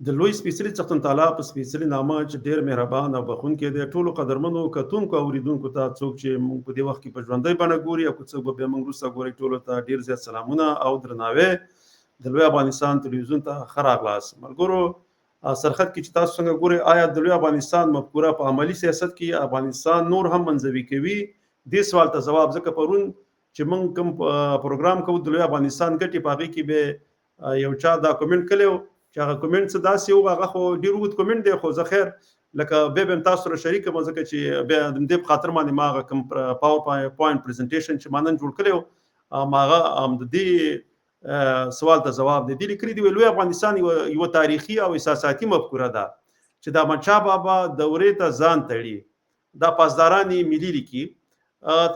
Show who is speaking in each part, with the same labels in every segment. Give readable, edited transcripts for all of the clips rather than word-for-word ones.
Speaker 1: د لوی سپیڅلي څښتن تعالی په سپیڅلي نامه چې ډېر مهربان او بخښونکی دی، ټولو قدرمنو کتونکو او اورېدونکو ته څوک چې موږ په دې وخت کې په ژوندۍ بڼه ګوري او که څوک به بیا موږ وروسته ګوري، ټولو ته ډېر زیات سلامونه او درناوی د لوی افغانستان تلویزیون ته ښه راغلاست. ملګرو سرخط کې چې تاسو څنګه ګورئ، آیا د لوی افغانستان مفکوره په عملي سیاست کې افغانستان نور هم منزوي کوي؟ دې سوال ته ځواب ځکه پرون چې موږ کوم پروګرام کوو د لوی افغانستان ګټې، په هغې کې به یو چا دا کومنټ کړی چې هغه کومنټ څه داسې و، هغه خو ډېر اوږد کومنټ دی، خو زه خیر لکه بیا به هم تاسو سره شریک کړم، ځکه چې بیا د دې په خاطر باندې ما هغه کوم پاور پوینټ پریزنټیشن چې ما نن جوړ کړی و، هغه د دې سوال ته ځواب دی. دې لیکلي دي لوی افغانستان یوه تاریخي او احساساتي مفکوره ده چې د احمدشاه بابا دورې ته ځان تړي. دا پاسداران یې ملي لیکي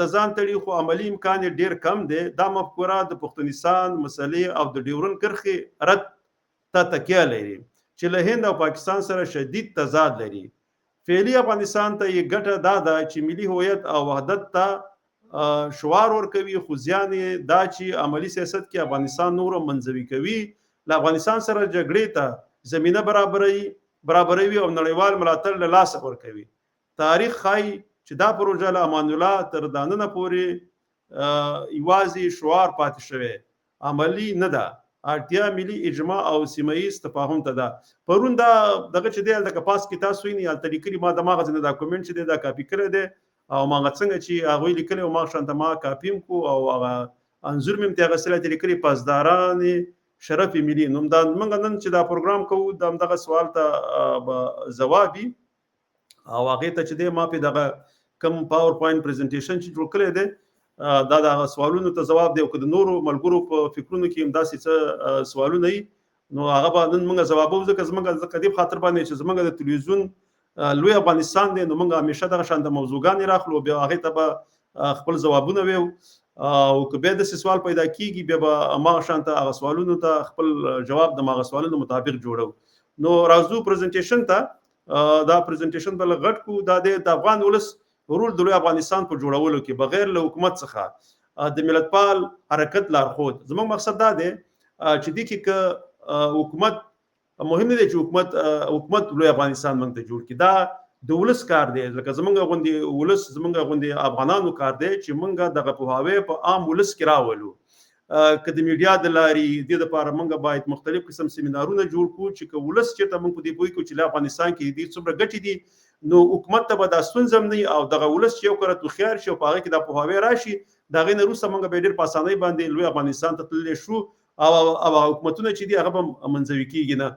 Speaker 1: ته ځان تړي، خو عملي امکان یې ډېر کم دی. دا مفکوره د پښتونستان مسلې او د ډیورن کرښې رد ته تکیه لري چې له هند او پاکستان سره شدید تضاد لري. فعلي افغانستان ته یې ګټه دا ده چې ملي هویت او وحدت ته شعار ورکوي، خو زیان یې دا چې عملي سیاست کې افغانستان نور منزوي کوي، له افغانستان سره جګړې ته زمینه برابروي او نړیوال ملاتړ له لاسه ورکوي. تاریخ ښایي چې دا پروژه له امان الله تر داننه پورې یوازې شعار پاتې شوی، عملي نه ده. اړتیا ملي اجماع او سیمه ییز تفاهم ته ده. پرون دا دغه چې دی هلته کپاس کې تاسو وینئ، هلته لیکلي ما د ماغه ځینې دا کومنټ چې دی دا کاپي کړی دی او ماغه څنګه چې هغوی لیکلی و ما شانته ما کاپي هم کو او هغه انځور مې هم ترې اخیستلی، هلته لیکلي پاسداران شرف ملي. نو دا موږ نن چې دا پروګرام کوو د همدغه سوال ته به ځواب وي او هغې ته چې دی ما پې دغه کوم پاور پوینټ پریزنټیشن چې جوړ کړی دی دا د سوالونو ته ځواب دی. او که د نورو ملګرو په فکرونو کې هم داسې څه سوالونه وي نو هغه به نن موږ ځوابوو، ځکه زموږ د دې خاطر باندې چې زموږ د تلویزیون لوی افغانستان دی نو موږ همیشه دغه شان د موضوعګانې راخلو، بیا هغې ته به خپل ځوابونه ویو او که بیا داسې سوال پیدا کېږي بیا به هماغه شانته هغه سوالونو ته خپل جواب د هغه سوالونو مطابق جوړو. نو راځو پریزنټیشن ته. دا پریزنټیشن به لږ غټ کړو. دا د افغان ولس رول د لوی افغانستان په جوړولو کې بغیر له حکومت څخه د ملتپال حرکت لارښود. زموږ مقصد دا دی چې دې کې که حکومت مهم نه دی چې حکومت لوی افغانستان موږ ته جوړ کړي، دا د ولس کار دی. لکه زموږ غوندې ولس، زموږ غوندې افغانانو کار دی چې موږ دغه پوهاوی په عام ولس کې راولو. که د میډیا د لارې دې دپاره موږ باید مختلف قسم سیمینارونه جوړ کړو چې که ولس چېرته موږ په دې پوه کړو چې له افغانستان کې دې څومره ګټې دي، نو حکومت ته به دا ستونزه هم نه وي او دغه ولس چې یو کړه هوښیار شي او په هغې کې دا پوهاوی راشي، د هغې نه وروسته موږ به ډېر په اسانۍ باندې لوی افغانستان ته تللی شو او حکومتونه چې دي هغه به منزوي کېږي نه.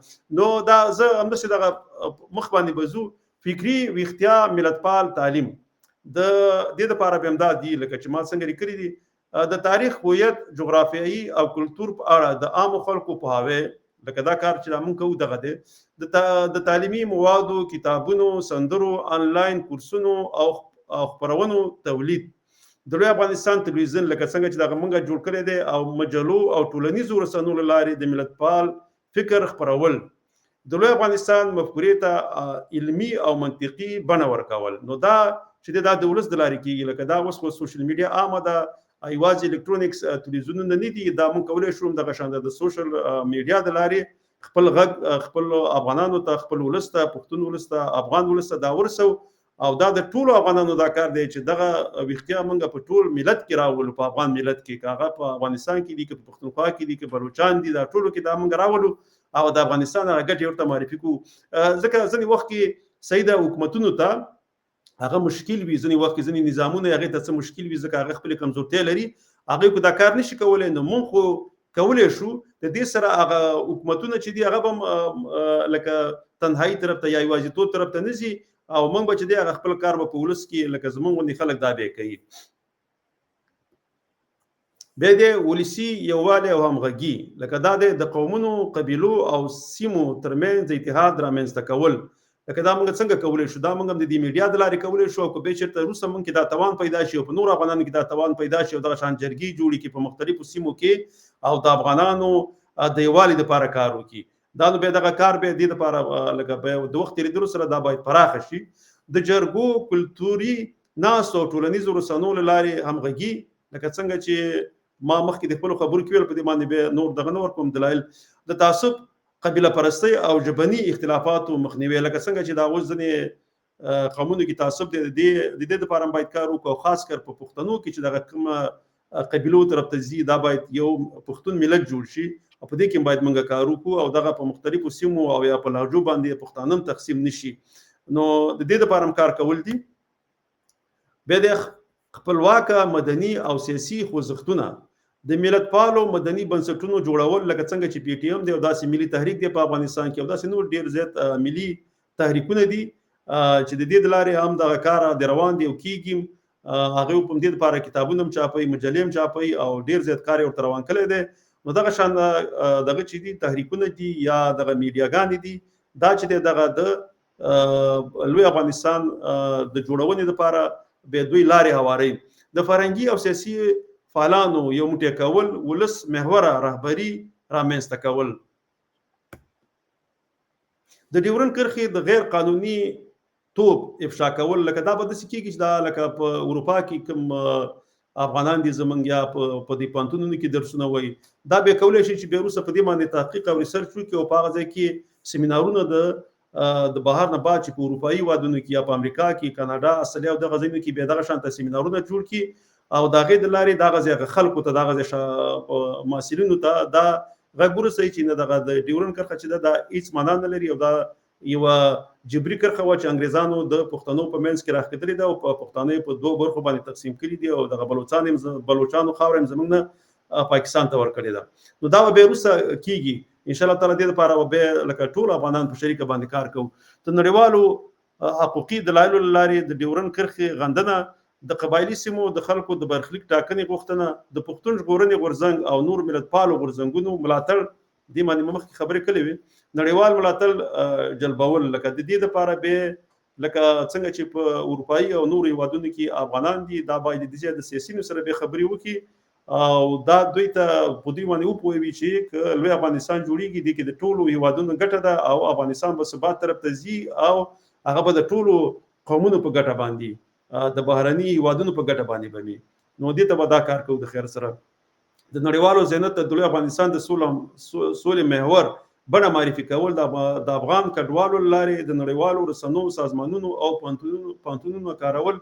Speaker 1: نو دا زه همداسې دغه مخ باندې به ځو. فکري ویښتیا، ملتپال تعلیم، د دې دپاره به همدا دي لکه چې ما څنګه لیکلي دي د تاریخ، هویت، جغرافیایي او کلتور په اړه د عامو خلکو پوهاوی، لکه دا کار چې موږ کوو دغه دی د تعلیمي موادو، کتابونو، سندرو، آنلاین کورسونو او خپرونو تولید. د لوی افغانستان تلویزیون لکه څنګه چې دغه موږ جوړ کړی دی او مجلو او ټولنیزو رسنیو له لارې د ملتپال فکر خپرول، د لوی افغانستان مفکورې ته علمي او منطقي بڼه ورکول. نو دا چې دا د ولس د لارې کېږي. لکه دا اوس خو سوشل میډیا عامه ده، یوازې الکترونیکس تلویزیونونه نه دي. دا موږ کولی شو دغه شان د سوشل میډیا د لارې خپل غږ خپل افغانانو ته، خپل ولس ته، پښتون ولس ته، افغان ولس ته دا ورسو. او دا د ټولو افغانانو دا کار دی چې دغه ویښتیا موږ په ټول ملت کې راولو، په افغان ملت کې، که هغه په افغانستان کې دي، که په پښتونخوا کې دي، که بلوچان دي، دا ټولو کې دا موږ راولو او د افغانستان هغه ګټې ورته معرفي کوو. ځکه ځینې وخت کې صحیح ده حکومتونو ته هغه مشکل وي، ځینې وخت کې ځینې نظامونه هغې ته څه مشکل وي ځکه هغه خپلې کمزورتیا لري، هغوی که دا کار نشي کولی نو موږ خو کولی شو. د دې سره هغه حکومتونه چې دي هغه به لکه تنهایی طرف ته یا یوازیتوب طرف ته نه ځي او موږ به چې دی هغه خپل کار به په ولس کې لکه زموږ غوندې خلک دا به کوي. بیا د ولسي یووالی او همغږي، لکه دا د قومونو، قبیلو او سیمو ترمنځ اتحاد رامنځته کول. لکه دا موږ څنګه کولی شو؟ دا موږ هم د دې میډیا د لارې کولی شو او که بیا چېرته وروسته موږ کې دا توان پیدا شي او په نورو افغانانو کې دا توان پیدا شي او دغه شان جرګې جوړې کړي په مختلفو سیمو کې او د افغانانو د یووالي دپاره کار وکړي. دا نو بیا دغه کار بیا دې دپاره لکه بیا د وخت تېرېدلو سره دا باید پراخه شي. د جرګو، کلتوري ناستو او ټولنیزو رسنیو له لارې همغږي، لکه څنګه چې ما مخکې د خپلو خبرو کې ویل، په دې باندې بیا نور دغه نه ورکوم دلایل. د تعصب قبیله پرستی او ژبني اختلافاتو مخنیوي، لکه څنګه چې دا اوس ځینې قومونو کې تعصب دی، د دې لپاره باید کار وکړو، خاص کر په پښتنو کې چې دغه کومه قبیلو طرف ته ځي، دا باید یو پښتون ملت جوړ شي او په دې کې باید موږ کار وکړو او دغه په مختلفو سیمو او یا په لهجو باندې پښتانه تقسیم نشي. نو د دې لپاره کار کول دي. به د خپلواکه مدني او سیاسي خوځښتونه د ملت پالو مدني بنسټونو جوړول، لکه څنګه چې پی ټی ایم دی او داسې ملي تحریک دی په افغانستان کې او داسې نور ډیر زیات ملي تحریکونه دي چې د دې د لارې هم دغه کار د روان دی او کیږي. هغه په دې لپاره کتابونه هم چاپي، مجلې هم چاپي او ډیر زیات کار ورته روان کړی دی. نو دغه شان دغه چې دي تحریکونه دي یا دغه میډیاګانې دي، دا چې دغه د لوی افغانستان د جوړونې لپاره به دوی لارې هواري. د فرهنګي او سیاسي فعالانو یو موټی کول، ولس محوره رهبري رامنځته کول، د ډیورن کرښې د غیر قانوني توپ افشا کول، لکه دا به داسې کېږي چې دا لکه په اروپا کې کوم افغانان دي زمونږ یا په دې پوهنتونونو کې درسونه وایي، دا به کولی شي چې بیا وروسته په دې باندې تحقیق او ریسرچ وکړي او په هغه ځای کې سیمینارونه د بهر نه بعد چې په اروپایي هېوادونو کې یا په امریکا کې، کاناډا، استرالیا او دغه ځایونو کې بیا دغه شانته سیمینارونه جوړ کړي او د هغې د لارې دغه ځای خلکو ته دغه محصلینو ته دا غږ ورسوي چې نه دغه د ډیورن کرښه چې دا هېڅ معنا نه لري او دا یوه جبري کرښه وه چې انګریزانو د پښتنو په منځ کې راښکتلې ده او په پښتانه په دوه برخو باندې تقسیم کړي دي او دغه بلوچانو خاوره هم زموږ نه پاکستان ته ورکړې ده. نو دا به بیا وروسته کېږي انشاءالله تعالی. دې لپاره به بیا لکه ټول افغانان په شریکه باندې کار کوو. د نړیوالو حقوقي دلایلو له لارې د ډیورن کرښې غندنه، د قبایلي سیمو د خلکو د برخلیک ټاکنې غوښتنه، د پښتون ژغورنې غورځنګ او نور ملت پالو غورځنګونو ملاتړ، دې باندې مخکې خبرې کړې وې، نړیوال ملاتړ جلبول، لکه د دې لپاره به لکه څنګه چې په اروپایي او نورو هېوادونو کې افغانان دي، دا باید د دې د سیاسینو سره به خبرې وکړي او دا دوی ته په دوی باندې وپوهوي چې که لوی افغانستان جوړېږي، دې کې د ټولو هېوادونو ګټه ده او افغانستان به ثبات طرف ته ځي او هغه به د ټولو قومونو په ګټه باندې، د بهرني هېوادونو په ګټه باندې به وي. نو دې ته به دا کار کوو د خیر سره. د نړیوالو زینت د لوی افغانستان د سولې محور بڼه معرفي کول، د افغان کډوالو له لارې د نړیوالو رسنیو سازمانونو او پوهنتونونو کارول،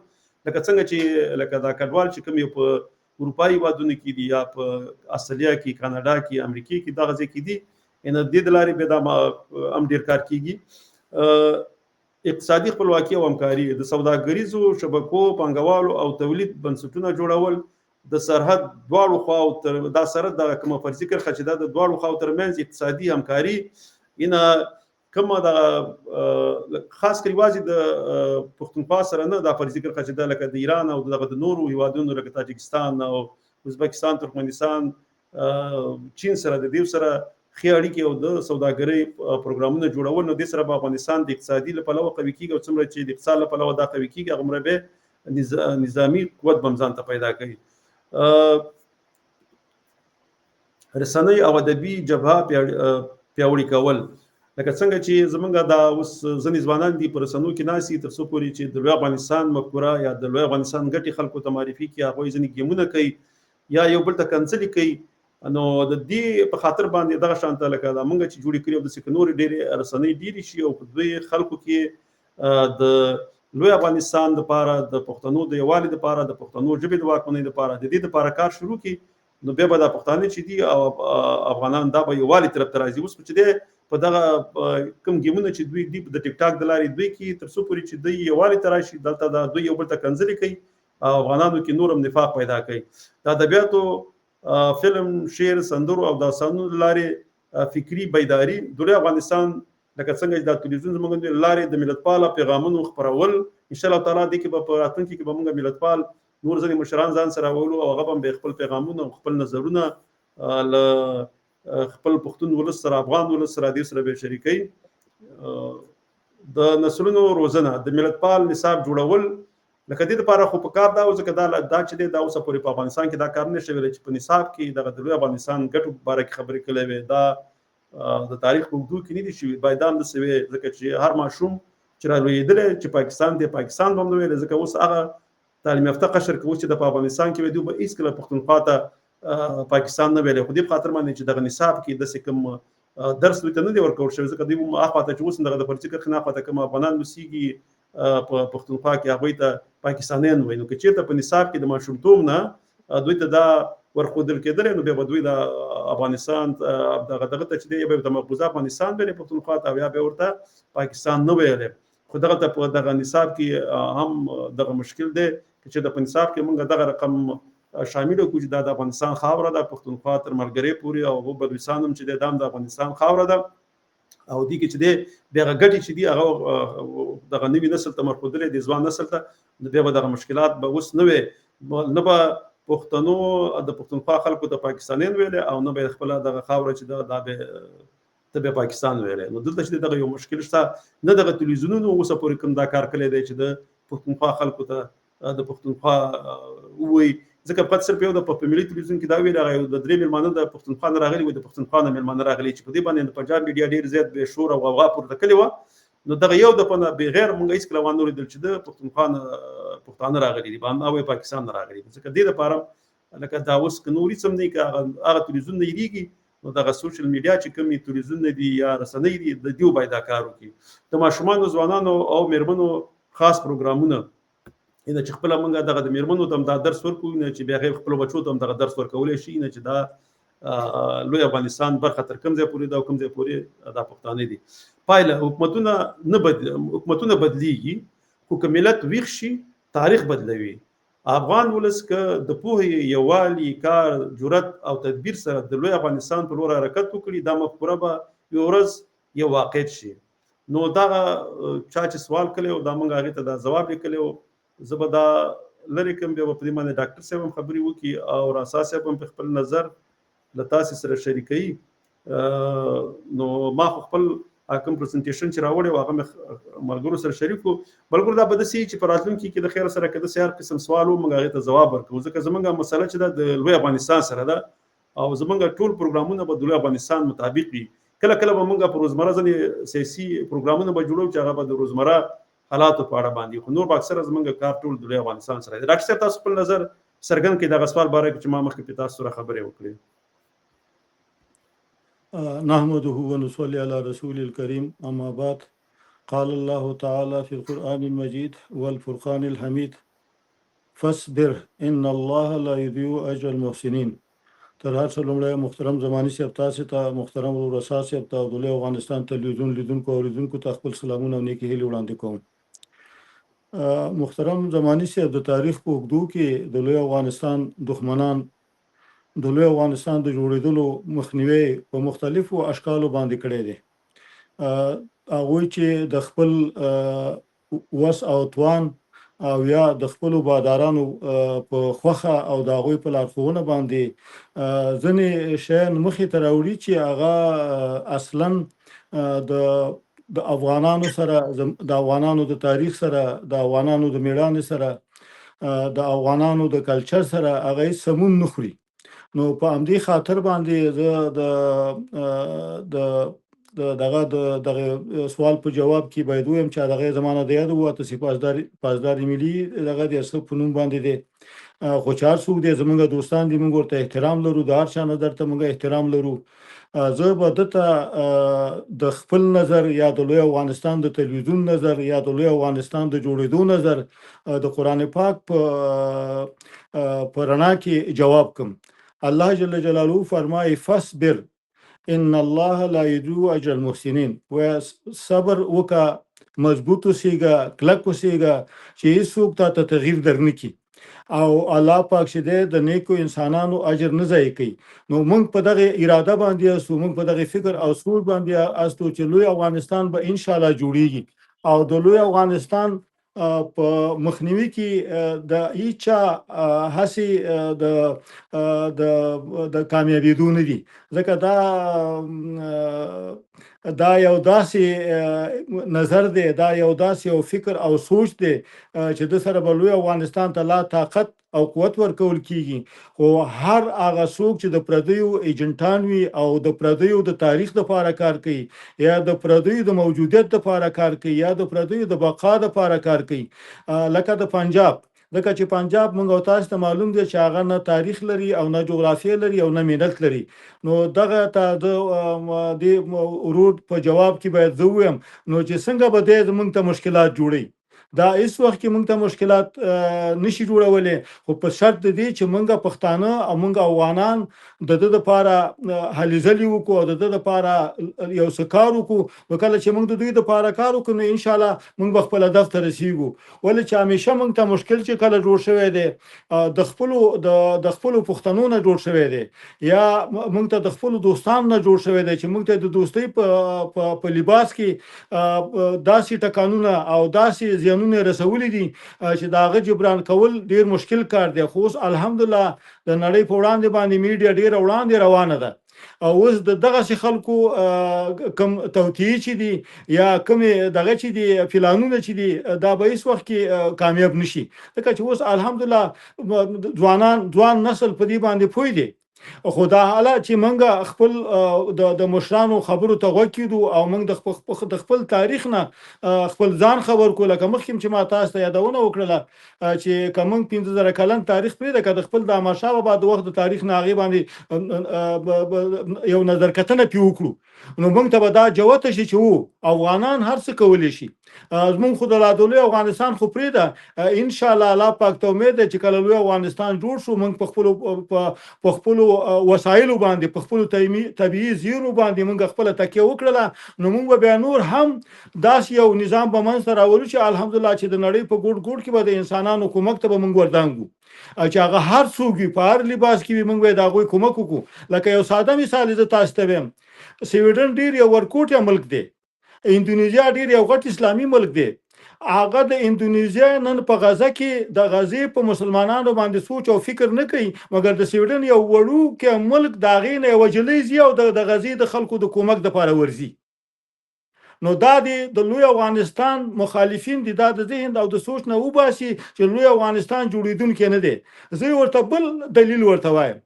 Speaker 1: لکه څنګه چې لکه دا کډوال چې کوم یو په اروپایي هېوادونو کې دي یا په استرالیا کې، کاناډا کې، امریکا کې، دغه ځای کې دي، نو د دې د لارې به دا هم ډېر کار کېږي. اقتصادي خپلواکي او همکاري، د سوداګریزو شبکو، پانګوالو او تولید بنسټونه جوړول، د سرحد دواړو خواو دا سرحد د کومه فرضي کرښه چې دا د دواړو خواو ترمنځ اقتصادي همکاري، اینه کومه د خاص کر یوازې د پښتونخوا سره نه، دا فرضي کرښه چې دا لکه د ایران او دغه د نورو هېوادونو لکه تاجکستان او ازبکستان، ترکمنستان، چین سره، د دې سره ښې اړیکې او د سوداګرۍ پروګرامونه جوړول. نو دې سره به افغانستان د اقتصادي له پلوه قوي کېږي او څومره چې د اقتصاد له پلوه دا قوي کېږي، هغومره به نظامي قوت به هم ځان ته پیدا کوي. رسنۍ او ادبي جبهه پیاوړې کول، لکه څنګه چې زمونږ دا اوس ځینې ځوانان دي په رسنیو کې ناست دي، تر څو پورې چې د لوی افغانستان مفکوره یا د لوی افغانستان ګټې خلکو ته معرفي کړي، هغوی ځینې ګیمونه کوي یا یو بل ته کنځلې کوي. نو د دې په خاطر باندې دغه شانته لکه دا مونږ چې جوړې کړي او داسې که نورې ډېرې رسنۍ ډېرې شي او په دوی خلکو کې د لوی افغانستان دپاره، د پښتنو د یووالي دپاره، د پښتنو ژبې د واکمنۍ دپاره، د دې دپاره کار شروع کړي، نو بیا به دا پښتانه چې دي او افغانان دا به یووالي طرف ته راځي. اوس چې دی په دغه کوم ګیمونه چې دوی دي د ټیک ټاک د لارې دوی کوي، تر څو پورې چې دوی یووالي ته راشي، دلته دا دوی یو بل ته کنځلې کوي او افغانانو کې نور هم نفاق پیدا کوي. د ادبیاتو، فلم، شعر، سندرو او داستانونو له لارې فکري بیداري، د لوی افغانستان لکه څنګه چې د تلویزیون زموږ د لارې د ملتپاله پیغامونو خپرول، انشاءالله تعالی دې کې به په راتلونکي کې به موږ ملتپال نور ځینې مشران ځان سره راولو او هغه به خپل پیغامونه او خپل نظرونه له خپل پښتون ولس سره، افغان ولس سره، دې سره به شریکوي. د نسلونو روزنه، د ملتپال نصاب جوړول، لکه دې لپاره خو په کار دا و ځکه دا چې دی دا اوسه پورې په افغانستان کې دا کار نه شوی چې په نصاب کې دغه د لوی افغانستان ګټو په باره کې خبرې کړې وې، دا د تاریخ په اوږدو کې نه دي شوي، باید دا هم داسې وي ځکه چې هر ماشوم چې رالویېدلی چې پاکستان دی، پاکستان به هم نه ویلی، ځکه اوس هغه تعلیم یافته قشر که اوس چې د په افغانستان کې وي، دوی به هېڅکله پښتونخوا ته پاکستان نه ویلی. خو دې په خاطر باندې چې دغه نصاب کې داسې کوم درس دوی ته نه دی ورکول شوی ځکه دوی اخواته چې اوس دغه د پرچې کرښې نه اخواته کوم افغانان اوسېږي په پښتونخوا کې هغوی ته پاکستانیان وایي. نو که چېرته په نصاب کې د ماشومتوب نه دوی ته دا ورښودل کېدلی نو بیا به دوی د افغانستان دغه ته چې دی به د مقبوضه افغانستان ویلې پښتونخوا ته او یا به ورته پاکستان نه ویلی. خو دغه په دغه نصاب کې هم دغه مشکل دی چې د په نصاب کې موږ دغه رقم شامل کړو چې دا د افغانستان خاوره ده، پښتونخوا تر ملګرۍ پورې او بدوستان هم چې دی دا هم د افغانستان خاوره ده او دې کې چې دی بیا هغه ګټې چې دي هغه دغه نوي نسل ته مرښودلې دي، ځوان نسل ته، نو بیا به دغه مشکلات به اوس نه وي، نه به پښتنو د پښتونخوا خلکو ته پاکستانیان ویلې او نه به خپله دغه خاوره چې دا به ته به پاکستان ویلې. نو دلته چې دغه یو مشکل شته، نه دغه تلویزیونونو اوسه پورې کوم دا کار کړی دی چې د پښتونخوا خلکو ته د پښتونخوا ووایي، ځکه پد صرف یو د په ملي تلویزیون کې دا ویل هغه د درې میلمانه د پښتونخوا نه راغلي وي، د پښتونخوا نه میلمانه راغلي چې په دې باندې د پنجاب میډیا ډېر زیات بې شور او غوغا پورته کړې وه. نو دغه یو د پنه بغیر موږ هېڅکله وانه اورېدل چې د پښتونخوا نه پښتانه راغلي دي او پاکستان نه راغلي دي. ځکه دې دپاره لکه دا اوس که نور هېڅ هم نه وي، که هغه تلویزیون نه هېرېږي نو دغه سوشل میډیا چې کوم تلویزیون دي یا رسنۍ دي د دیو باید دا کار وکړي. د ماشومانو، ځوانانو او میرمنو خاص پروګرامونه نه چې خپله موږ دغه د میرمنو ته هم دا درس ورکوو، نه چې بیا هغې خپلو بچو ته هم دغه درس ورکولی شي، نه چې دا لوی افغانستان برخه تر کوم ځای پورې ده او کوم ځای پورې دا پښتانه دي. پایله حکومتونه بدلیږي، خو که ملت ویښ شي تاریخ بدلوي. افغان ولس که د پوهې، یووالي، کار، جرأت او تدبیر سره د لوی افغانستان پر لور حرکت وکړي، دا مفکوره به یو ورځ یو واقعیت شي. نو دغه چا چې سوال کړی او دا موږ هغې ته دا ځواب لیکلی و، زه به دا لرې کړم، بیا به په دې باندې ډاکټر صاحب هم خبرې وکړي او راسا صاحب هم په خپل نظر له تاسې سره شریکوي. نو ما خو خپل کوم پرزنټیشن چې راوړی و هغه مې ملګرو سره شریک کړو. ملګرو دا به داسې وي چې په راتلونکي کې د خیر سره که داسې هر قسم سوال و موږ هغې ته ځواب ورکوو، ځکه زموږ مسله چې ده د لوی افغانستان سره ده او زموږ ټول پروګرامونه به د لوی افغانستان مطابق وي. کله کله به موږ په روزمره ځینې سیاسي پروګرامونه به جوړو چې هغه به د روزمره حالاتو په اړه باندې، خو نور به اکثره زموږ کار ټول د لوی افغانستان سره دی. ډاکټر صاحب تاسو خپل نظر څرګند کړئ دغه سوال باره کې چې ما مخکې په تاسو سره خبرې وکړې.
Speaker 2: نحمده ونصلي على رسول الكريم، أما بعد. قال الله تعالى في القرآن المجيد والفرقان الحميد فاصبر إن الله لا يضيع أجر المحسنين. تر هر څه لومړی محترم زماني صاحب تاسې ته، محترم رسا صاحب ته او د لوی افغانستان تلویزیون لیدونکو او اوریدونکو ته خپل سلامونه او نیکې هیلې وړاندې کوم. محترم زماني صاحب د تاریخ په اوږدو کې د لوی افغانستان دښمنان د لوی افغانستان د جوړېدلو مخنیوی په مختلفو اشکالو باندې کړی دی. هغوی چې د خپل وس او توان او یا د خپلو بادارانو په خوښه او د هغوی په لارښوونه باندې ځینې شیان مخې ته راوړي چې هغه اصلا د افغانانو سره، د افغانانو د تاریخ سره، د افغانانو د میړانې سره، د افغانانو د کلچر سره هغه سمون نه خوري. نو په همدې خاطر باندې زه دغه سوال په جواب کې باید ویم چې دغه زمانه د یاد وو تاسې پاسداري ملي دغه د اصل په نوم باندې دی. خو چې هر څوک دی زموږ دوستان دي، موږ ورته احترام لرو، د هر چا نظر ته موږ احترام لرو. زه به دته د خپل نظر یا د لوی افغانستان د تلویزیون نظر یا د لوی افغانستان د جوړېدو نظر د قرآن پاک په رڼا کې جواب کوم. الله جل جلاله فرمایي فاصبر ان الله لا يضيع اجر المحسنين. و صبر وکا، مضبوط اوسېږه، کلک اوسېږه چې هېڅوک تا ته تغییر درنه کړي او الله پاک چې دی د نیکو انسانانو اجر نه ضایع کوي. نو موږ په دغه اراده باندې اسو، موږ په دغه فکر او سوچ باندې اسو چې لوی افغانستان به ان شاء الله جوړیږي او د لوی افغانستان په مخنیوي کې د هیچا هڅې د کامیابېدو نه دي. ځکه دا یو داسې نظر دی، دا یو داسې یو فکر او سوچ دی چې د سره به لوی افغانستان ته لا طاقت او قوت ورکول کیږي. خو هر هغه څوک چې د پردیو ایجنټان وي او د پردیو د تاریخ لپاره کار کوي یا د پردیو د موجودیت لپاره کار کوي یا د پردیو د بقا لپاره کار کوي، لکه د لکه چې پنجاب موږ او تاسو ته معلوم دی چې هغه نه تاریخ لري او نه جغرافیه لري او نه ملت لري. نو دغه ته د ورود په جواب کې باید زه ویم نو چې څنګه به دې موږ ته مشکلات جوړي. دا اس وخت کې موږ ته مشکلات نشي جوړولې، خو په شرط دی چې موږ پښتانه او موږ افغانان د دې لپاره هلې ځلې وکړو او د دې لپاره یو څه کار وکړو. وکړه چې موږ د دوی لپاره کار وکړو نو ان شاء الله موږ خپل هدف ته رسیږو. ولې چې همیشه موږ ته مشکل چې کله جوړ شوی دی د خپل پښتنو نه جوړ شوی دی یا موږ ته د خپل دوستانو نه جوړ شوی دی چې موږ ته د دوستۍ په لباس کې داسې ټکانونه او داسې زیانونه رسولي دي چې داغه جبران کول ډیر مشکل کار دی. خو الحمدلله د نړۍ په وړاندې باندې میډیا ډیر وړاندې روانه ده او اوس دغه خلکو کم توطئې چې دي یا کم دغه چې دي پلانونه چې دي دا به هیڅ وخت کې کامیاب نشي. ځکه چې اوس الحمدلله ځوان نسل په دې باندې پوه دی. خو دا حاله چې موږ خپل د مشرانو خبرو ته غوږ کیدو او موږ د خپل تاریخ نه خپل ځان خبر کو. لکه مخکې چې ما تاسو ته یادونه وکړه چې کوم 15000 کلن تاریخ پرې د خپل د ماشا بعد وخت د تاریخ ناغي باندې یو نظر کتنه پیوکړو نو موږ ته به دا جوته شي چې افغانان هر څه کولی شي. زمون خو د لادولي افغانستان خو پرې ده ان شاء الله الله پاک ته امید ده چې کله لوی افغانستان جوړ شو موږ په خپل وسایل باندې په خپل طبيعي زیرو باندې موږ خپل تکیه وکړه نو موږ به نور هم داس یو نظام به منځ راوړو چې الحمدلله چې د نړۍ په ګوټ ګوټ کې به د انسانانو کومک ته به موږ وردانګو چې هغه هر څوک په هر لباس کې موږ به دا غوي کومک وکړو. لکه یو ساده مثال زه تاسو ته وایم سویډن ډیر یو ورکوټه ملک دی، اندونیزیا ډیر یو غټ اسلامي ملک دی. هغه د اندونیزیا نن په غزه کې د غزې په مسلمانانو باندې سوچ او فکر نه کوي مګر د سویډن یو وړو کې ملک داغې نه وجلې زی او د غزې د خلکو د کومک د لپاره ورزي. نو دا د لوی افغانستان مخالفین دي دا د ذهن او د سوچ نه وباسي چې لوی افغانستان جوړیدونکې نه دی. زه ورته بل دلیل ورته وایم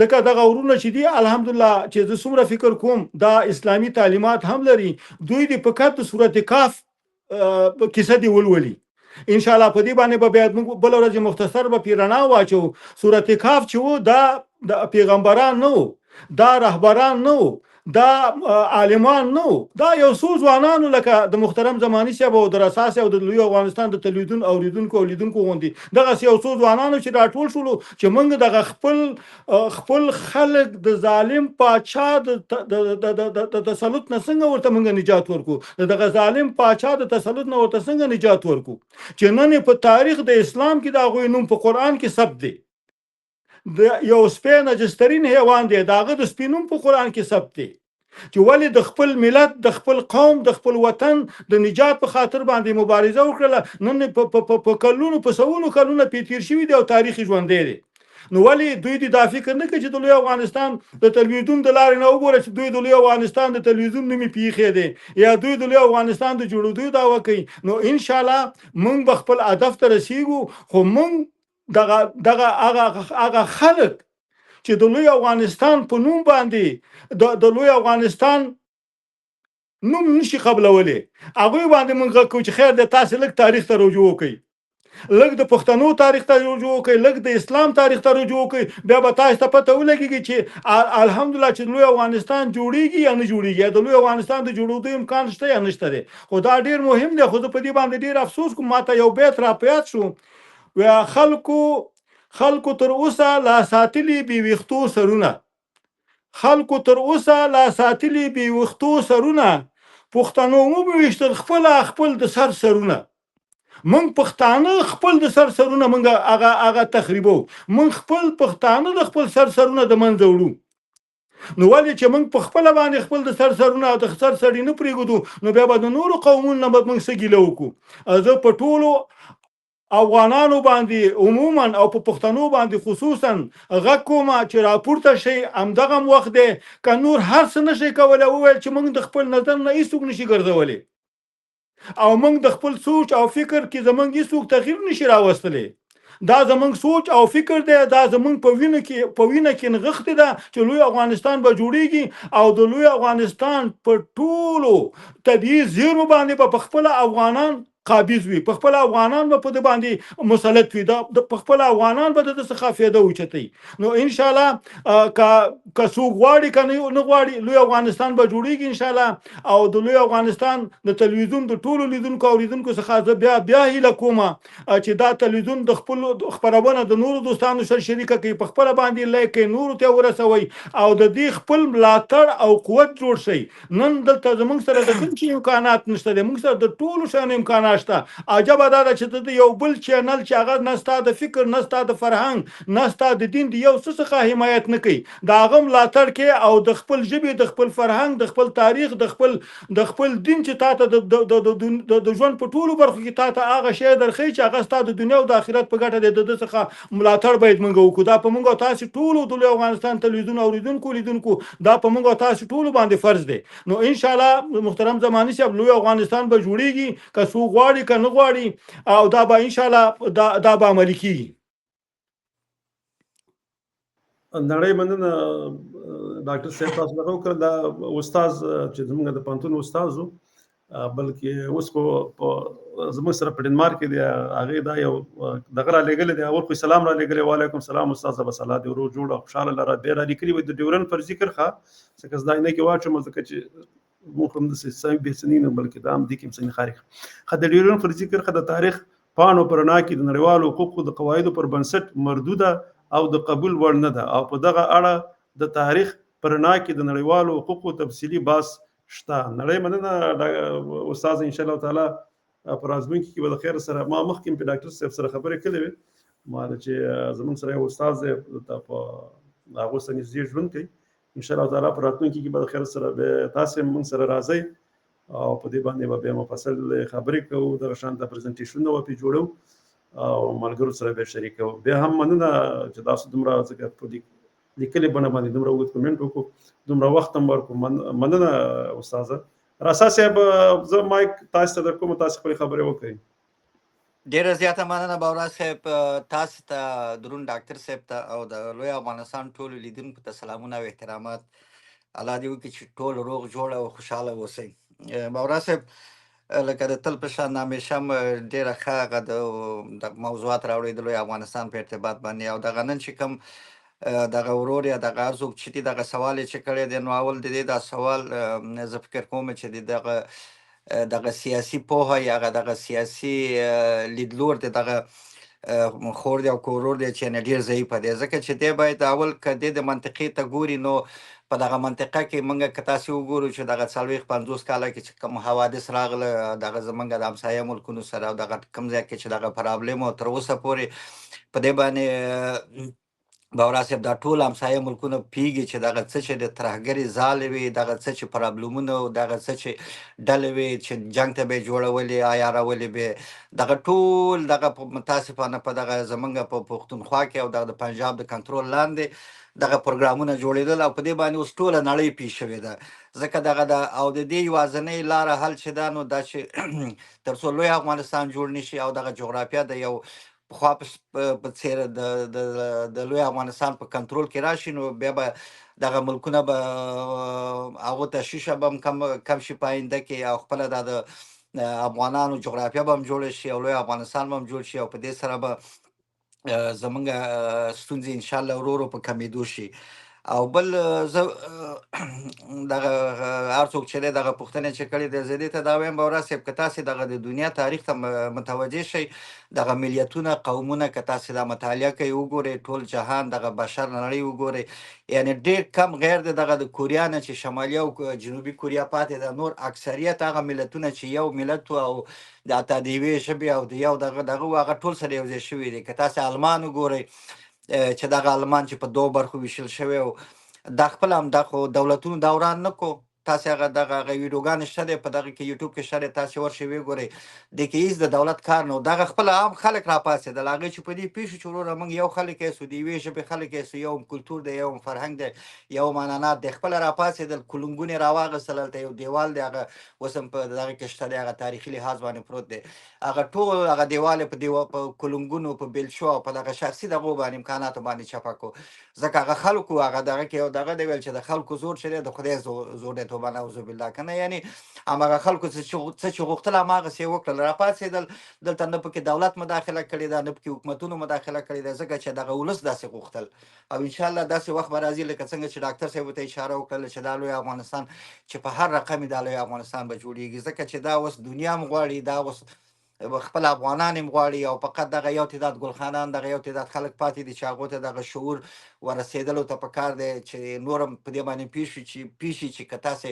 Speaker 2: دغه ورونه چې دی الحمدلله چې زه څومره فکر کوم دا اسلامی تعلیمات هم لري. دوی د فقط سورته کاف کیسه دی ولولي ان شاء الله په دې باندې به بیا بل ورځ مختصر به پیرنا واچو. سورته کاف چې و دا د پیغمبران نو دا رهبران نو دا عالمان نو دا یو څو ځوانانو لکه د محترم زمانی صاحب او د اساس او د لوی افغانستان د تلویزیون اوریدونکو غوندي دغه یو څو ځوانانو چې راټول شول چې موږ دغه خپل خلک د ظالم پاچا د تسلط نه څنګه ورته موږ نجات ورکو، دغه ظالم پاچا د تسلط نه ورته څنګه نجات ورکو چې نن په تاریخ د اسلام کې دا غوي نوم په قران کې ثبت دی. د یو سپین اجسترین حیوان دی داغه د سپینوم په قران کې ثبت دی چې ولی د خپل ملت د خپل قوم د خپل وطن د نجات په خاطر باندې مبارزه وکړه. نن په کلونو په سوونو کلونو پیتیر شوی دی او تاریخ ژوند دی. نو ولی دوی د فکر نه کوي چې د لوی افغانستان د تلویزیون د لارې نه وګوره چې دوی د لوی افغانستان د تلویزیون نومي پیخې دي یا دوی د لوی افغانستان د جوړېدو دعوه کوي. نو ان شاء الله موږ خپل هدف ته رسیږو. خو موږ دغه هغه خلک چې د لوی افغانستان په نوم باندې د لوی افغانستان نوم نشي قبلولې هغه باندې موږ کو چې خیر د تاسو لک تاریخ ته رجوع کوي، لک د پښتنو تاریخ ته رجوع کوي، لک د اسلام تاریخ ته رجوع کوي. بیا به تاسو ته پته ولګي چې الحمدلله چې لوی افغانستان جوړیږي یا نه جوړیږي، د لوی افغانستان د جوړېدو امکان شته یا نشته دی. خو دا ډیر مهم دی. خو په دې باندې ډیر افسوس کوم ماته یو بیت را پیات شو و خلکو تر اوسه لا ساتلی بي وختو سرونه، خلکو تر اوسه لا ساتلی بي وختو سرونه، پښتنو مو به وشتل خپل د سرونه. من پښتانه خپل د سرونه منګه هغه تخریبو، من خپل پښتانه د خپل سرونه د منځ وړو. نو ولې چې موږ په خپل باندې خپل د سرونه او د سرسړی نه پریږدو نو بیا به د نورو قومونو نه موږ سګیله وکړو. زه په ټولو افغانانو باندې عموما او په پښتنو باندې خصوصا غږ کوم چې راپورته شي همدغه وخت دی که نور هر څه نشي کولای وویل چې موږ د خپل نظر نه هیڅوک نشي ګرځولی او موږ د خپل سوچ او فکر کې زمونږ هیڅوک تغییر نشي راوستلی. دا زمونږ سوچ او فکر دی، دا زمونږ په وینه کې نغښتې ده چې لوی افغانستان به جوړیږي او د لوی افغانستان په ټولو طبیعي زیرمو باندې په خپل افغانان قابض وي، په خپل افغانان به په د باندې مسلط وي، د په خپل افغانان به د څخه فایده اوچتي. نو ان شاء الله که څوک غواړي کنه نه غواړي، لوی افغانستان به جوړیږي ان شاء الله. او د لوی افغانستان د تلویزیون د ټولو لیدونکو او اوریدونکو څخه زه بیا هیله کوم چې دا تلویزیون د خپل خبرونه د نورو دوستانو سره شریکه کوي، په خپل باندې لایک کوي، نورو ته ورسوي او د دې خپل ملاتړ او قوت جوړ شي. نن دلته زموږ سره د کوم شي امکانات نشته دي، موږ سره د ټولو شان امکانات شته. عجبه دا ده چې د یو بل چینل چې هغه نه ستا د فکر، نه ستا د فرهنګ، نه ستا د دین د یو څه څخه حمایت نه کوي، د هغه ملاتړ کوي او د خپل ژبې، د خپل فرهنګ، د خپل تاریخ، د خپل دین چې تا ته د ژوند په ټولو برخو کې تا ته هغه شی درخی چې هغه ستا د دنیا او د آخرت په ګټه دی، د څخه ملاتړ باید موږ وکړو. دا په موږ او تاسو ټولو د افغانستان تلویزیون اوریدونکو لیدونکو دا په موږ او تاسو ټولو باندې فرض دی. نو ان شاء الله محترم زماني صاحب، لوی افغانستان به جوړیږي، که څوک غواړي که نه غواړي، او دا به ان شاء الله دا به عملي کیږي.
Speaker 1: نړۍ مننه ډاکټر صاحب، تاسو دغه وکړه. دا استاد چې زموږ د پوهنتون استاد و، بلکې اوس کو په زموږ سره په ډنمارک کې دی، هغه دا یو دغه را لېږلی دی، اول خو سلام را لېږلی، وعلیکم سلام استاد صاحب، سلا دې ورو جوړ او خوشحاله لره. بیا را لیکلي وي د ډیورنډ فرضي کرښه څه زدا نه کې واچوم، ځکه چې موږ هم داسې سم بېڅني نه، بلکې دا هم دي کې مسني خارق د ډیورنډ فرضي کرښه د تاریخ پاڼو پر رڼا کې د نړیوالو حقوقو د قواعدو پر بنسټ مردوده او د قبول وړ نه ده، او په دغه اړه د تاریخ پر رڼا کې د نړیوالو حقوقو تفصیلي بحث شته. نړۍ مننه استاد، ان شاء الله تعالی پر راتلونکي کې به د خیر سره. ما مخکې په ډاکټر صاحب سره خبرې کړې وې، ما چې زموږ سره یو استاد دی په هغه سره نږدې ژوند کوي، ان شاء الله تعالی پر راتلونکي کې به د خیر سره به تاسو موږ سره راځئ او په دې باندې به مفصل خبرې کوو، دغه شان د پریزنټیشنونه به جوړو او ملګرو سره به شریکو. بیا هم مننه چې تاسو دومره ځکه په دې لیکلي بڼه باندې دومره اوږد کومنټ وکړو، دومره وخت هم ورکړو. مننه استاده. راسا صاحب، زه مایک تاسو ته درکوم، تاسو خپلې خبرې وکړئ.
Speaker 3: ډیره زیاته مننه باورا صاحب، تاسو ته درون ډاکټر صاحب ته او د لوی افغانستان ټولو لیدونکو ته سلامونه او احترامات. الله دې وکړي چې ټول روغ جوړ او خوشحاله اوسئ. باورا صاحب، لکه د تل په شان همیشه ډېره ښه هغه د موضوعات راوړي د لوی افغانستان په ارتباط باندې، او دغه نن چې کوم دغه ورور یا دغه هر څوک چې دي دغه سوال یې چې کړی دی، نو اول د دې دا سوال زه فکر کوم چې دغه سیاسي پوهه یا دغه سیاسي لیدلور دی، دغه خور دی او کورور دی چې نه ډېر ضعیفه دی، ځکه چې دی باید اول که دی د منطقې ته ګوري، نو په دغه منطقه کې موږ که تاسې وګورو چې دغه 40-50 کاله کې چې کوم حوادث راغله دغه زموږ د همسایه ملکونو سره، او دغه کوم ځای کې چې دغه پرابلم او تر اوسه پورې په دې باندې باورا صاحب دا ټول همسایه ملکونه پیږي چې دغه څه چې د ترهګرې ځالې وي، دغه څه چې پرابلمونه او دغه څه چې ډلې وي چې جنګ ته به یې جوړولې، عیارولې به دغه ټول دغه متاسفانه په دغه زموږ په پښتونخوا کې او دغه د پنجاب د کنټرول لاندې دغه پروګرامونه جوړېدل، او په دې باندې اوس ټوله نړۍ پیښ شوې ده. ځکه دغه او د دې یوازینۍ لاره حل چې دا، نو دا چې تر څو لوی افغانستان جوړ نشي او دغه جغرافیه د یو پخوا په څېر د لوی افغانستان په کنټرول کې راشي، نو بیا به دغه ملکونه به هغو ته شیشه به هم کم شي په آینده کې، او خپله د افغانانو جغرافیه به هم جوړه شي او لوی افغانستان به هم جوړ شي، او په دې سره به زمونږ ستونزې انشاءالله ورو ورو په کمېدو شي. او بل زه دغه هر څوک چې دی دغه پوښتنې چې کړې دی، زه دې ته دا وایم باورا صاحب، که تاسې دغه د دنیا تاریخ ته متوجه شئ، دغه ملیتونه، قومونه که تاسې دا مطالعه کوئ، وګورئ ټول جهان، دغه بشر نړۍ وګورئ، یعنې ډېر کم غیر د دغه د کوریا نه چې شمالي او جنوبي کوریا پاتې ده، نور اکثریت هغه ملتونه چې یو ملت او د حتی د یوې ژبې او د یو دغه هغه ټول سره یو ځای شوي دي. که تاسې آلمان وګورئ چې دغه آلمان چې په دوه برخو ویشل شوی، او دا خپل هم دغه دولتونو دا وران نه کو، تاسې هغه دغه ویډیوګانې شته دی په دغه کې یوټیوب کې شته دی، تاسې ورشئ وګورئ، دې کې هېڅ د دولت کار نه و، دغه خپل عام خلک راپاڅېدل، هغې چې په دې پوه شو چې وروره موږ یو خلک یاستو، د یوې ژبې خلک یاستو، یو کلتور دی، یو فرهنګ دی، یو عنعنات دی، خپله راپاڅېدل، کلنګونه یې راواغېستل، هلته یو دیوال دی، هغه اوس هم په دغه کې شته دی، هغه تاریخي لحاظ باندې پروت دی، هغه ټول هغه دیوال یې په کلنګونو، په بیلچو او په دغه شخصي دغو باندې امکاناتو باندې چپه کړو، ځکه هغه خلکو هغه دغه کې یو دغه دی ویل چې د خلکو زور چې دی د خدای زور دی. توبه نعوذ بالله کنه. یعنی هماغه خلکو څه چې غوښتل هماغسې یې وکړل، راپاڅېدل. دلته نه پکې دولت مداخله کړې ده، نه پکې حکومتونو مداخله کړې ده، ځکه چې دغه ولس داسې غوښتل. او انشاءالله داسې وخت به راځي لکه څنګه چې ډاکټر صاحب ورته اشاره وکړله چې دا لوی افغانستان چې په هر رقم دا لوی افغانستان به جوړېږي، ځکه چې دا اوس دنیا هم غواړي، دا اوس خپل افغانان هم غواړي، او فقط دغه یو تعداد ګلخانان، دغه یو تعداد خلک پاتې دي چې هغو ته دغه شعور ورسېدلو ته پکار دی چې نور هم په دې باندې پوه شي چې که تاسې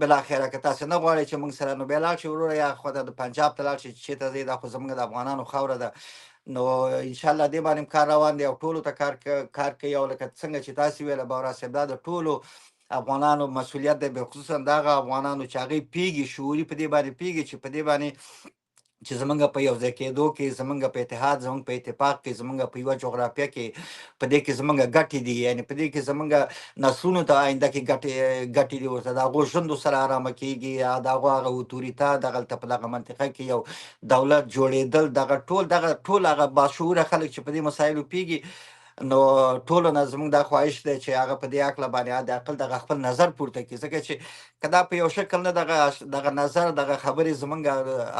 Speaker 3: بالاخره که تاسې نه غواړئ چې موږ سره، نو بیا لاړ شئ وروره، یا خو د پنجاب ته لاړ شئ چې چېرته ځئ، دا خو زموږ د افغانانو خاوره ده. نو انشاءالله دې باندې کار روان دی او ټولو ته کار کوي. او لکه څنګه چې تاسې ویله بورا صاحب، دا د ټولو افغانانو مسؤلیت دی، بخصوصا دغه افغانانو چې هغوی پوهېږي، شعوري په دې باندې پوهېږي چې په دې باندې چې زمونږ په یو ځای کېدو کې، زمونږ په اتحاد، زمونږ په اتفاق کې، زمونږ په یوه جغرافیه کې، په دې کې زمونږ ګټې دي. یعنې په دې کې زمونږ نسلونو ته آینده کې ګټې دي، ورته د هغو ژوند ورسره ارامه کېږي، د هغو هغه اوتوریته دغلته په دغه منطقه کې یو دولت جوړېدل، دغه ټول هغه باشعوره خلک چې په دې مسایلو پوهېږي، نو ټولو نه زموږ دا خواهش دی چې هغه په دې هکله باندې حداقل دغه خپل نظر پورته کړي، ځکه چې که دا په یو شکل نه دغه نظر، دغه خبرې زموږ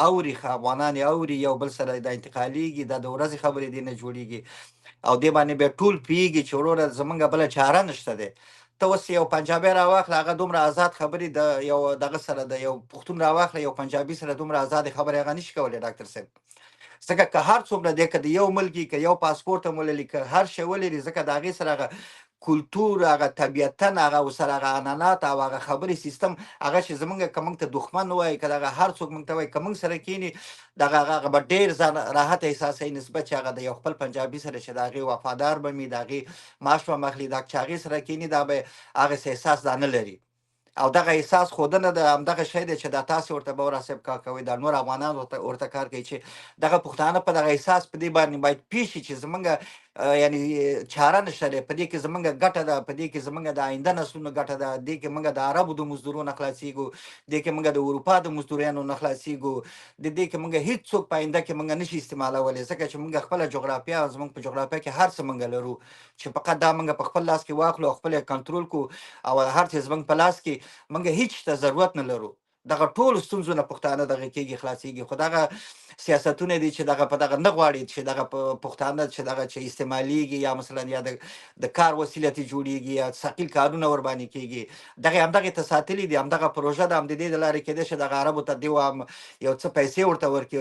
Speaker 3: اوري، افغانان یې اوري، یو بل سره دا انتقالېږي، دا د ورځې خبرې دې نه جوړېږي، او دې باندې بیا ټول پوهېږي چې وروره زموږ بله چاره نشته دی. ته اوس یو پنجابی راواخله، هغه دومره آزاد خبرې د یو دغه سره، د یو پښتون راواخله، یو پنجابي سره دومره آزادې خبرې هغه نشي کولی ډاکټر صاحب، ځکه که هر څومره دی، که د یو ملکي، که یو پاسپورټ هم ولري، که هر شی ولري، ځکه د هغې سره هغه کلتور، هغه طبیعتا، هغه ورسره هغه عنعنات او هغه خبرې سیستم، هغه چې زمونږ که موږ ته دښمن وایي، که دغه هر څوک موږ ته وایي، که موږ سره کښېني، دغه هغه به ډېر ځان راحت احساسوي نسبت چې هغه د یو خپل پنجابي سره چې د هغې وفادار به وي، د هغې معاش به هم اخلي، دا چې هغې سره کښېني، دا به هغسې احساس دا نه لري. او دغه احساس ښودنه د همدغه شی دی چې دا تاسې ورته بورا صاحب کار کوئ، دا نور افغانان ورته کار کوي، چې دغه پښتانه په دغه احساس په دې باندې باید پوه شي چې زمونږ یعنې چاره نشته دی، په دې کې زمونږ ګټه ده، په دې کې زمونږ د آینده نسلونو ګټه ده، دې کې موږ د عربو د مزدورو نه خلاصېږو، دې کې موږ د اروپا د مزدوریانو نه خلاصېږو، دې کې موږ هېڅوک په آینده کې موږ نشي استعمالولی، ځکه چې موږ خپله جغرافیه، زموږ په جغرافیه کې هر څه موږ لرو، چې فقط دا موږ په خپل لاس کې واخلو او خپل یې کنټرول کړو، او هر څه زموږ په لاس کې، موږ هېڅ ته ضرورت نه لرو. دغه ټولو ستونزو نه پښتانه دغه کېږي، خلاصېږي، خو دغه سیاستونه دي چې دغه په دغه نه غواړي چې دغه پښتانه چې دغه چې استعمالېږي، یا مثلا یا د کار وسیله ترې جوړېږي، یا ثقیل کارونه ورباندې کېږي، همدغې ته ساتلي دي، همدغه پروژه ده، هم د دې د لارې کېدای شي دغه عربو ته دې یو څه پیسې ورته ورکړي،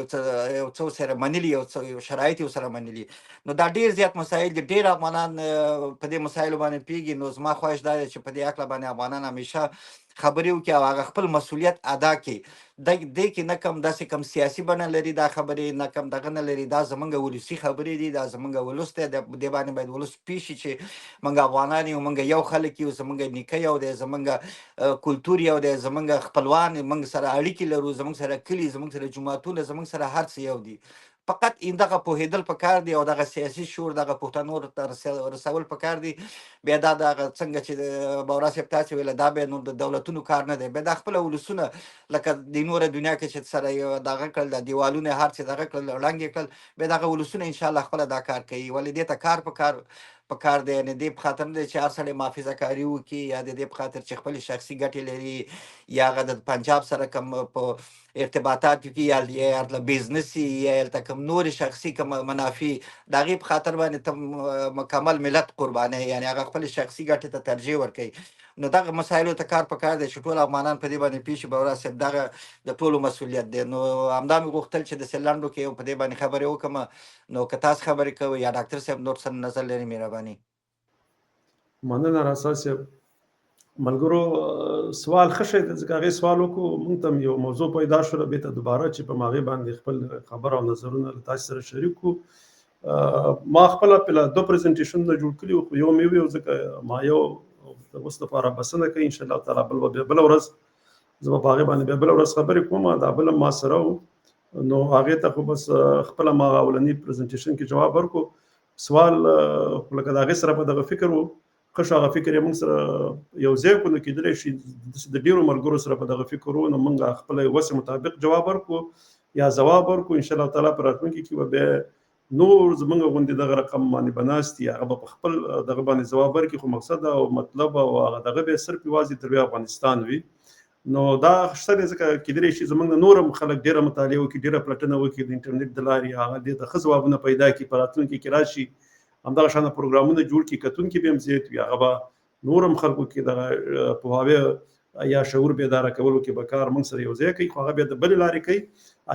Speaker 3: یو څه ورسره منلي، یو شرایط یې ورسره منلي. نو دا ډېر زیات مسایل دي، ډېر افغانان په دې مسایلو باندې پوهېږي. نو زما خواهش دا دی چې په دې هکله باندې افغانان همیشه خبرې وکړي او هغه خپل مسؤلیت ادا کړي. دې کې نه کم داسې کم سیاسي بڼه لري دا خبرې، نه کم دغه نه لري، دا زمونږ ولسي خبرې دي، دا زمونږ ولس دی، دې باندې باید ولس پوه شي چې موږ افغانان یو، موږ یو خلک یو، زمونږ نیکه یو دی، زمونږ کلتور یو دی، زمونږ خپلوان، موږ سره اړیکې لرو، زمونږ سره کلي، زمونږ سره جوماتونه، زمونږ سره هر څه یو دي. فقط این دغه پوهېدل پکار دی او دغه سیاسي شعور دغه پښتنو ته رسول پکار دی. بیا دا دغه څنګه چې بورا صاحب تاسې ویله، دا بیا نو د دولتونو کار نه دی، بیا دا خپله ولسونه لکه د نوره دنیا کې چې سره یو دغه کړل، د دیوالونه هر څه دغه کړل، ړنګ یې کړل، بیا دغه ولسونه انشاءالله خپله دا کار کوي. ولې دې ته کار پکار دی، یعنې دې په خاطر نه دی چې هر سړی محافظه کاري وکړي، یا د دې په خاطر چې خپلې شخصي ګټې لري، یا هغه د پنجاب سره کوم په ارتباطاتو کې، یا هلته بزنسي، یا هلته کوم نورې شخصي کوم منافع، د هغې په خاطر باندې ته مکمل ملت قربانوي، یعنې هغه خپلې شخصي ګټې ته ترجیح ورکوي. نو دغه مسایلو ته کار پکار دی چې ټول افغانان په دې باندې پوه شي. بورا صاحب دغه د ټولو مسؤلیت دی. نو همدا مې غوښتل چې داسې لنډو کې په دې باندې خبرې وکړم. نو که تاسو خبرې کوئ یا ډاکټر صاحب نور څه نظر لري، مهرباني.
Speaker 1: مننه راسا صاحب. ملګرو سوال ښه شی دی، ځکه هغې سوال وکړو، موږ ته یو موضوع پیدا شوله، بېرته دوباره چې په هغې باندې خپل خبر او نظرونه له تاسو سره شریک کړو. ما خپله دوه پرزنټیشنونه جوړ کړي وو، خو یو مې وویل، ځکه ما یو اوس دپاره بسنه کوي، انشاءالله تعالی بله ورځ زه به په هغې باندې بیا بله ورځ خبرې کوم. دا بل هم ما سره و، نو هغې ته خو بس خپله ما اولني پرزنټیشن کې جواب ورکړو. سوال لکه د هغې سره په دغه فکر و، ښه شو هغه فکر یې موږ سره یو ځای کړو. نو کېدلی شي د ډېرو ملګرو سره په دغه فکر و، نو موږ خپله وسې مطابق جواب ورکړو یا ځواب ورکړو. انشاءالله تعالی په راتلونکي کې به بیا نور زمونږ غوندې دغه رقم باندې به ناست دي، هغه به په خپل دغه باندې ځواب ورکړي. خو مقصد او مطلب او هغه دغه به صرف یوازې تر افغانستان وي، نو دا شته ځکه کېدلی شي زموږ نورم خلک ډېره مطالعه وکړي، ډېره پلټنه وکړي د انټرنیټ د لارې، هغه دې ته ښه ځوابونه پیدا کړي، په راتلونکي کې راشي همدغه شانه پروګرامونه جوړ کړي، کتونکي به هم زیات وي، هغه به نورم خلکو کې دغه پوهاوی یا شعور بیداره کولو کې به کار موږ سره یو ځای کوي، خو هغه بیا د بلې لارې کوي،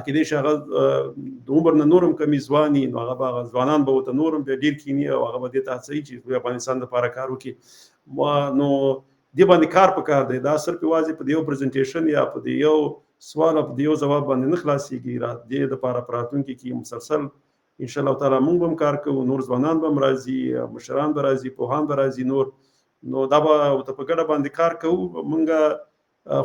Speaker 1: کېدای شي هغه د عمر نه نورم کمې ځوان وي، نو هغه به ځوانان به ورته نورم بیا ډېر کښېني او هغه به دې ته هڅوي چې د افغانستان دپاره کار وکړي. نو دې باندې کار پکار دی، دا صرف یوازې په دې یو پرزنټیشن یا په دې یو سوال او په دې یو ځواب باندې نه خلاصېږي، دې دپاره په راتلونکي کې مسلسل انشاءالله تعالی موږ به هم کار کوو، نور ځوانان به هم راځي، مشران به راځي، پوهان به راځي نور، نو دا به ورته په ګډه باندې کار کوو. موږ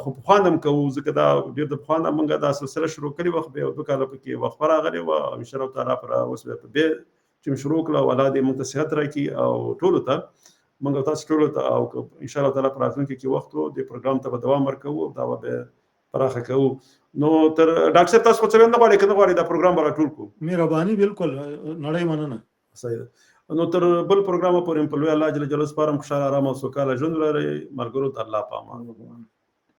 Speaker 1: خو پخوا نه هم کوو ځکه دا ډېر د پخوا نه موږ دا سلسله شروع کړې وه، خو بیا 2 کاله پکې وقفه راغلې وه، انشاءالله تعالی پر اوس بیا چې شروع کړه او الله دې موږ ته صحت راکړي او ټولو ته موږ تاسو ټولو ته، او ان شاء الله تعالی په راتلونکي کې وخت وو د پروګرام ته به دوام ورکوو او دا به پراخه کوو. نو تر ډاکټر صاحب تاسو څه نه غواړئ، که نه غواړئ دا پروګرام به راټول کړو؟
Speaker 2: مهرباني بالکل نړۍ مننه.
Speaker 1: صحیح ده. نو تر بل پروګرامه پورې په لوی الله جل جلاله سپارم، خوشحاله آرام او سوکاله ژوند ولرئ. ملګرو ته الله پامان.